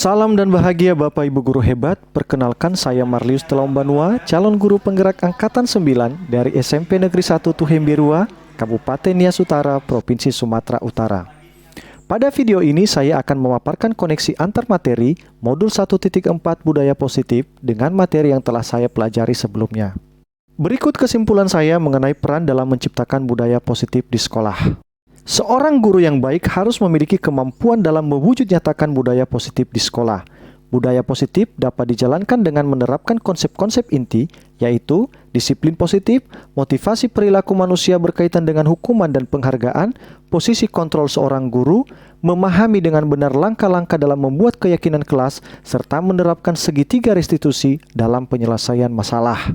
Salam dan bahagia Bapak Ibu Guru hebat. Perkenalkan saya Marlius Telombanua, calon guru penggerak Angkatan 9 dari SMP Negeri 1 Tuhembirua, Kabupaten Nias Utara, Provinsi Sumatera Utara. Pada video ini saya akan memaparkan koneksi antar materi modul 1.4 budaya positif dengan materi yang telah saya pelajari sebelumnya. Berikut kesimpulan saya mengenai peran dalam menciptakan budaya positif di sekolah. Seorang guru yang baik harus memiliki kemampuan dalam mewujud nyatakan budaya positif di sekolah. Budaya positif dapat dijalankan dengan menerapkan konsep-konsep inti, yaitu disiplin positif, motivasi perilaku manusia berkaitan dengan hukuman dan penghargaan, posisi kontrol seorang guru, memahami dengan benar langkah-langkah dalam membuat keyakinan kelas, serta menerapkan segitiga restitusi dalam penyelesaian masalah.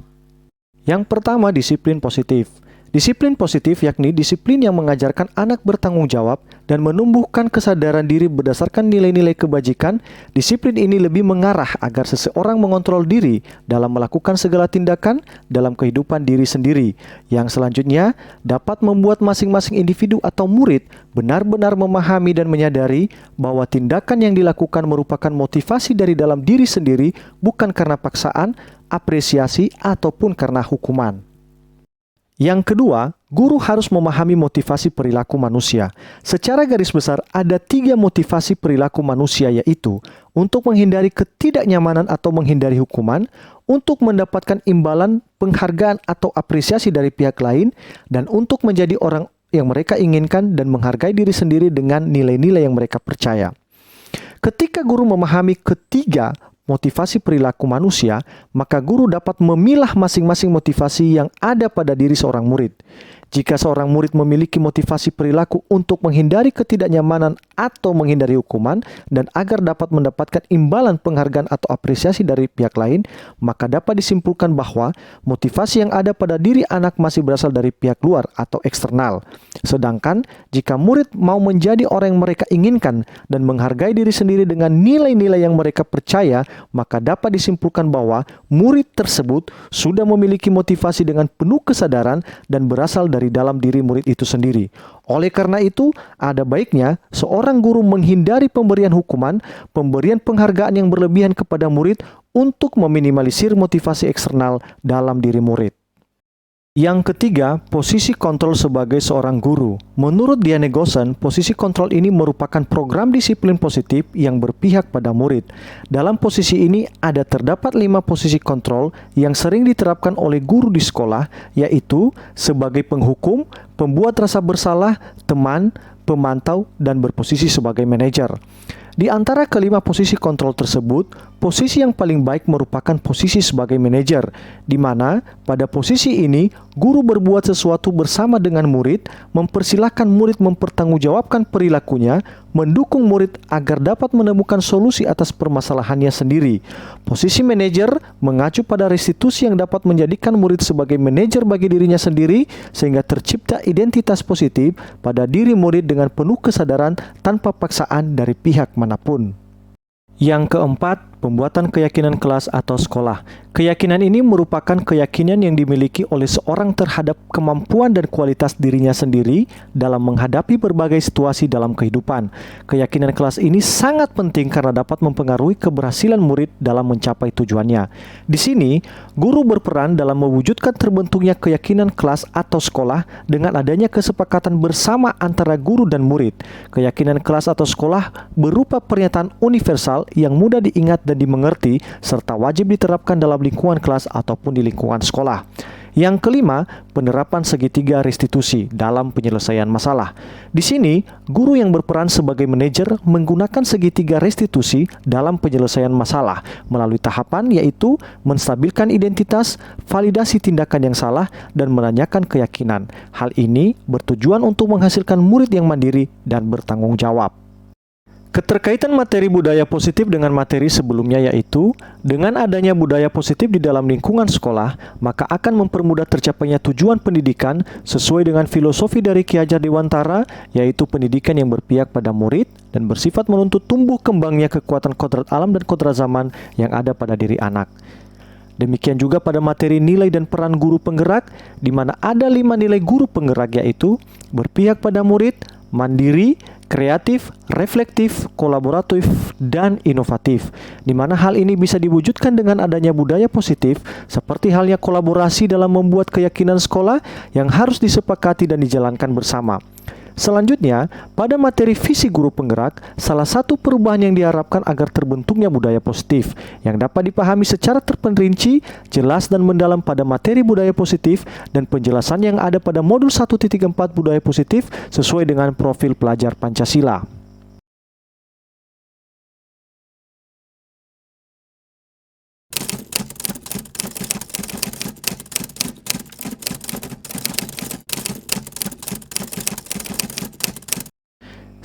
Yang pertama, disiplin positif. Disiplin positif yakni disiplin yang mengajarkan anak bertanggung jawab dan menumbuhkan kesadaran diri berdasarkan nilai-nilai kebajikan. Disiplin ini lebih mengarah agar seseorang mengontrol diri dalam melakukan segala tindakan dalam kehidupan diri sendiri, yang selanjutnya dapat membuat masing-masing individu atau murid benar-benar memahami dan menyadari bahwa tindakan yang dilakukan merupakan motivasi dari dalam diri sendiri, bukan karena paksaan, apresiasi, ataupun karena hukuman. Yang kedua, guru harus memahami motivasi perilaku manusia. Secara garis besar, ada 3 motivasi perilaku manusia, yaitu untuk menghindari ketidaknyamanan atau menghindari hukuman, untuk mendapatkan imbalan, penghargaan atau apresiasi dari pihak lain, dan untuk menjadi orang yang mereka inginkan dan menghargai diri sendiri dengan nilai-nilai yang mereka percaya. Ketika guru memahami ketiga motivasi perilaku manusia, maka guru dapat memilah masing-masing motivasi yang ada pada diri seorang murid. Jika seorang murid memiliki motivasi perilaku untuk menghindari ketidaknyamanan atau menghindari hukuman dan agar dapat mendapatkan imbalan, penghargaan atau apresiasi dari pihak lain, maka dapat disimpulkan bahwa motivasi yang ada pada diri anak masih berasal dari pihak luar atau eksternal. Sedangkan jika murid mau menjadi orang yang mereka inginkan dan menghargai diri sendiri dengan nilai-nilai yang mereka percaya, maka dapat disimpulkan bahwa murid tersebut sudah memiliki motivasi dengan penuh kesadaran dan berasal dari dalam diri murid itu sendiri. Oleh karena itu, ada baiknya seorang guru menghindari pemberian hukuman, pemberian penghargaan yang berlebihan kepada murid untuk meminimalisir motivasi eksternal dalam diri murid. Yang ketiga, posisi kontrol sebagai seorang guru. Menurut Diane Gossen, posisi kontrol ini merupakan program disiplin positif yang berpihak pada murid. Dalam posisi ini ada terdapat 5 posisi kontrol yang sering diterapkan oleh guru di sekolah, yaitu sebagai penghukum, pembuat rasa bersalah, teman, pemantau, dan berposisi sebagai manajer. Di antara kelima posisi kontrol tersebut, posisi yang paling baik merupakan posisi sebagai manajer, di mana pada posisi ini guru berbuat sesuatu bersama dengan murid, mempersilahkan murid mempertanggungjawabkan perilakunya, mendukung murid agar dapat menemukan solusi atas permasalahannya sendiri. Posisi manajer mengacu pada restitusi yang dapat menjadikan murid sebagai manajer bagi dirinya sendiri, sehingga tercipta identitas positif pada diri murid dengan penuh kesadaran tanpa paksaan dari pihak manapun. Yang keempat, pembuatan keyakinan kelas atau sekolah. Keyakinan ini merupakan keyakinan yang dimiliki oleh seorang terhadap kemampuan dan kualitas dirinya sendiri dalam menghadapi berbagai situasi dalam kehidupan. Keyakinan kelas ini sangat penting karena dapat mempengaruhi keberhasilan murid dalam mencapai tujuannya. Di sini, guru berperan dalam mewujudkan terbentuknya keyakinan kelas atau sekolah dengan adanya kesepakatan bersama antara guru dan murid. Keyakinan kelas atau sekolah berupa pernyataan universal yang mudah diingat dan dimengerti, serta wajib diterapkan dalam lingkungan kelas ataupun di lingkungan sekolah. Yang kelima, penerapan segitiga restitusi dalam penyelesaian masalah. Di sini, guru yang berperan sebagai manajer menggunakan segitiga restitusi dalam penyelesaian masalah melalui tahapan, yaitu menstabilkan identitas, validasi tindakan yang salah, dan menanyakan keyakinan. Hal ini bertujuan untuk menghasilkan murid yang mandiri dan bertanggung jawab. Keterkaitan materi budaya positif dengan materi sebelumnya, yaitu dengan adanya budaya positif di dalam lingkungan sekolah, maka akan mempermudah tercapainya tujuan pendidikan sesuai dengan filosofi dari Ki Hajar Dewantara, yaitu pendidikan yang berpihak pada murid dan bersifat menuntut tumbuh kembangnya kekuatan kodrat alam dan kodrat zaman yang ada pada diri anak. Demikian juga pada materi nilai dan peran guru penggerak, di mana ada 5 nilai guru penggerak, yaitu berpihak pada murid, mandiri, kreatif, reflektif, kolaboratif, dan inovatif, di mana hal ini bisa diwujudkan dengan adanya budaya positif, seperti halnya kolaborasi dalam membuat keyakinan sekolah yang harus disepakati dan dijalankan bersama. Selanjutnya, pada materi visi guru penggerak, salah satu perubahan yang diharapkan agar terbentuknya budaya positif yang dapat dipahami secara terperinci, jelas dan mendalam pada materi budaya positif dan penjelasan yang ada pada modul 1.4 budaya positif sesuai dengan profil pelajar Pancasila.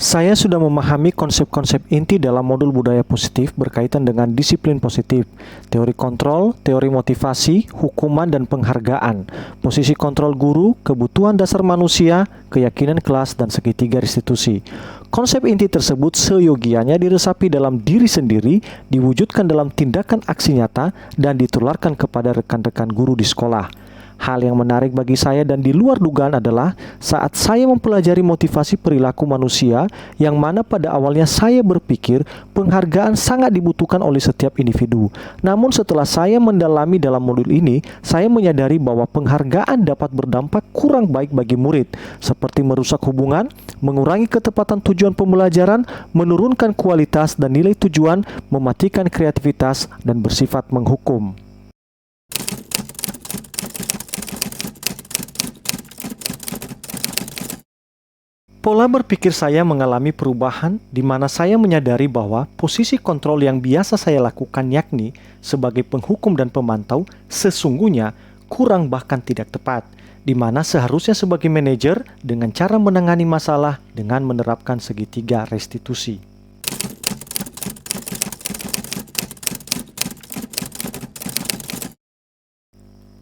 Saya sudah memahami konsep-konsep inti dalam modul budaya positif berkaitan dengan disiplin positif, teori kontrol, teori motivasi, hukuman dan penghargaan, posisi kontrol guru, kebutuhan dasar manusia, keyakinan kelas, dan segitiga restitusi. Konsep inti tersebut seyogianya diresapi dalam diri sendiri, diwujudkan dalam tindakan aksi nyata, dan ditularkan kepada rekan-rekan guru di sekolah. Hal yang menarik bagi saya dan di luar dugaan adalah saat saya mempelajari motivasi perilaku manusia, yang mana pada awalnya saya berpikir penghargaan sangat dibutuhkan oleh setiap individu. Namun setelah saya mendalami dalam modul ini, saya menyadari bahwa penghargaan dapat berdampak kurang baik bagi murid, seperti merusak hubungan, mengurangi ketepatan tujuan pembelajaran, menurunkan kualitas dan nilai tujuan, mematikan kreativitas, dan bersifat menghukum. Pola berpikir saya mengalami perubahan di mana saya menyadari bahwa posisi kontrol yang biasa saya lakukan, yakni sebagai penghukum dan pemantau, sesungguhnya kurang bahkan tidak tepat, di mana seharusnya sebagai manajer dengan cara menangani masalah dengan menerapkan segitiga restitusi.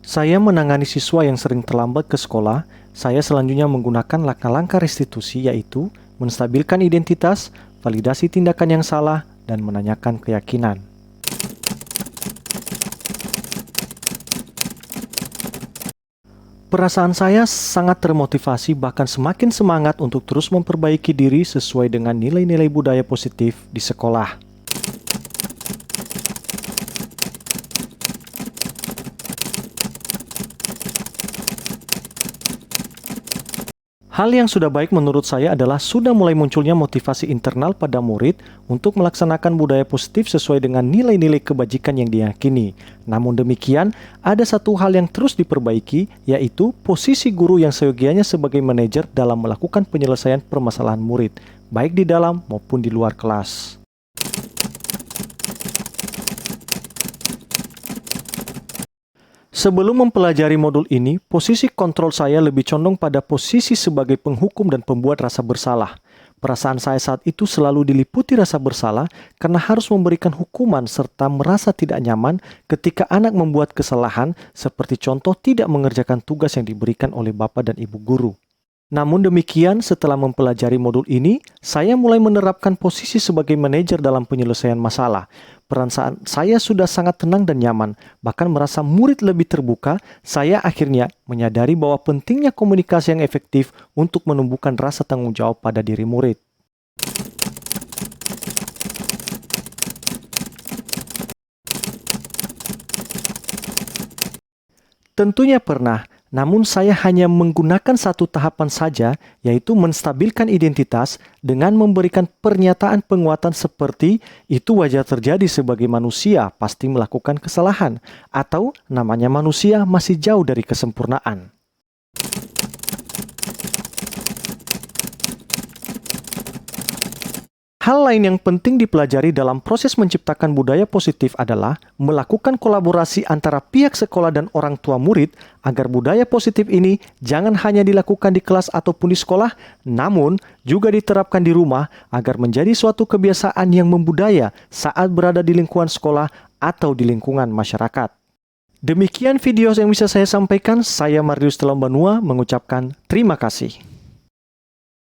Saya menangani siswa yang sering terlambat ke sekolah. Saya selanjutnya menggunakan langkah-langkah restitusi, yaitu menstabilkan identitas, validasi tindakan yang salah, dan menanyakan keyakinan. Perasaan saya sangat termotivasi, bahkan semakin semangat untuk terus memperbaiki diri sesuai dengan nilai-nilai budaya positif di sekolah. Hal yang sudah baik menurut saya adalah sudah mulai munculnya motivasi internal pada murid untuk melaksanakan budaya positif sesuai dengan nilai-nilai kebajikan yang diyakini. Namun demikian, ada satu hal yang terus diperbaiki, yaitu posisi guru yang seyogianya sebagai manajer dalam melakukan penyelesaian permasalahan murid, baik di dalam maupun di luar kelas. Sebelum mempelajari modul ini, posisi kontrol saya lebih condong pada posisi sebagai penghukum dan pembuat rasa bersalah. Perasaan saya saat itu selalu diliputi rasa bersalah karena harus memberikan hukuman serta merasa tidak nyaman ketika anak membuat kesalahan, seperti contoh tidak mengerjakan tugas yang diberikan oleh bapak dan ibu guru. Namun demikian, setelah mempelajari modul ini, saya mulai menerapkan posisi sebagai manajer dalam penyelesaian masalah. Perasaan saya sudah sangat tenang dan nyaman, bahkan merasa murid lebih terbuka. Saya akhirnya menyadari bahwa pentingnya komunikasi yang efektif untuk menumbuhkan rasa tanggung jawab pada diri murid. Tentunya pernah. Namun saya hanya menggunakan satu tahapan saja, yaitu menstabilkan identitas dengan memberikan pernyataan penguatan seperti itu wajar terjadi sebagai manusia pasti melakukan kesalahan, atau namanya manusia masih jauh dari kesempurnaan. Hal lain yang penting dipelajari dalam proses menciptakan budaya positif adalah melakukan kolaborasi antara pihak sekolah dan orang tua murid agar budaya positif ini jangan hanya dilakukan di kelas ataupun di sekolah, namun juga diterapkan di rumah agar menjadi suatu kebiasaan yang membudaya saat berada di lingkungan sekolah atau di lingkungan masyarakat. Demikian video yang bisa saya sampaikan. Saya Marlius Telombanua mengucapkan terima kasih.